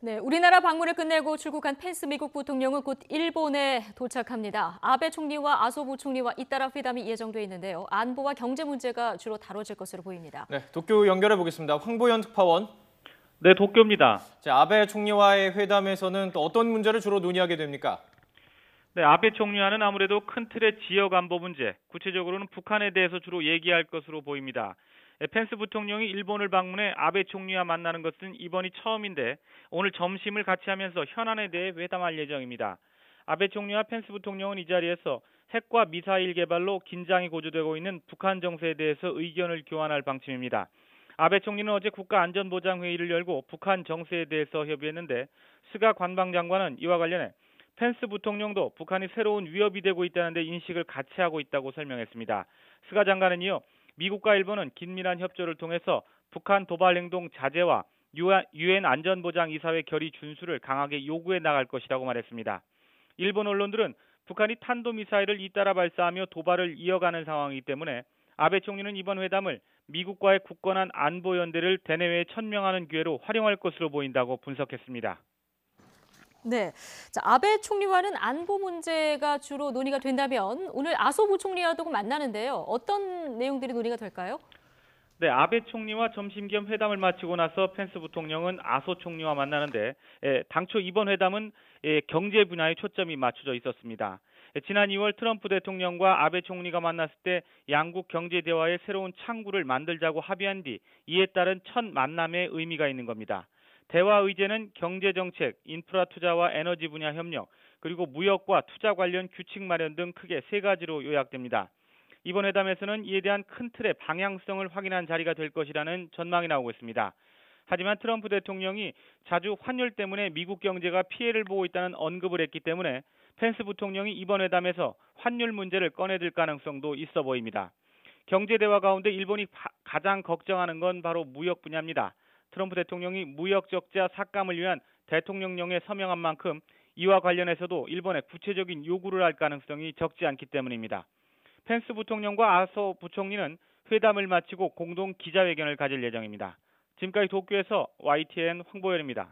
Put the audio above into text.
네, 우리나라 방문을 끝내고 출국한 펜스 미국 부통령은 곧 일본에 도착합니다. 아베 총리와 아소 부총리와 잇따라 회담이 예정돼 있는데요. 안보와 경제 문제가 주로 다뤄질 것으로 보입니다. 네, 도쿄 연결해 보겠습니다. 황보현 특파원. 네, 도쿄입니다. 자, 아베 총리와의 회담에서는 또 어떤 문제를 주로 논의하게 됩니까? 네, 아베 총리와는 아무래도 큰 틀의 지역 안보 문제, 구체적으로는 북한에 대해서 주로 얘기할 것으로 보입니다. 펜스 부통령이 일본을 방문해 아베 총리와 만나는 것은 이번이 처음인데 오늘 점심을 같이 하면서 현안에 대해 회담할 예정입니다. 아베 총리와 펜스 부통령은 이 자리에서 핵과 미사일 개발로 긴장이 고조되고 있는 북한 정세에 대해서 의견을 교환할 방침입니다. 아베 총리는 어제 국가안전보장회의를 열고 북한 정세에 대해서 협의했는데 스가 관방장관은 이와 관련해 펜스 부통령도 북한이 새로운 위협이 되고 있다는 데 인식을 같이 하고 있다고 설명했습니다. 스가 장관은 이어 미국과 일본은 긴밀한 협조를 통해서 북한 도발 행동 자제와 유엔 안전보장이사회 결의 준수를 강하게 요구해 나갈 것이라고 말했습니다. 일본 언론들은 북한이 탄도미사일을 잇따라 발사하며 도발을 이어가는 상황이기 때문에 아베 총리는 이번 회담을 미국과의 굳건한 안보연대를 대내외에 천명하는 기회로 활용할 것으로 보인다고 분석했습니다. 네, 자, 아베 총리와는 안보 문제가 주로 논의가 된다면 오늘 아소 부총리와도 만나는데요. 어떤 내용들이 논의가 될까요? 네, 아베 총리와 점심 겸 회담을 마치고 나서 펜스 부통령은 아소 총리와 만나는데 당초 이번 회담은 경제 분야에 초점이 맞춰져 있었습니다. 지난 2월 트럼프 대통령과 아베 총리가 만났을 때 양국 경제 대화의 새로운 창구를 만들자고 합의한 뒤 이에 따른 첫 만남의 의미가 있는 겁니다. 대화 의제는 경제 정책, 인프라 투자와 에너지 분야 협력, 그리고 무역과 투자 관련 규칙 마련 등 크게 세 가지로 요약됩니다. 이번 회담에서는 이에 대한 큰 틀의 방향성을 확인한 자리가 될 것이라는 전망이 나오고 있습니다. 하지만 트럼프 대통령이 자주 환율 때문에 미국 경제가 피해를 보고 있다는 언급을 했기 때문에 펜스 부통령이 이번 회담에서 환율 문제를 꺼내들 가능성도 있어 보입니다. 경제 대화 가운데 일본이 가장 걱정하는 건 바로 무역 분야입니다. 트럼프 대통령이 무역 적자 삭감을 위한 대통령령에 서명한 만큼 이와 관련해서도 일본에 구체적인 요구를 할 가능성이 적지 않기 때문입니다. 펜스 부통령과 아소 부총리는 회담을 마치고 공동 기자회견을 가질 예정입니다. 지금까지 도쿄에서 YTN 황보열입니다.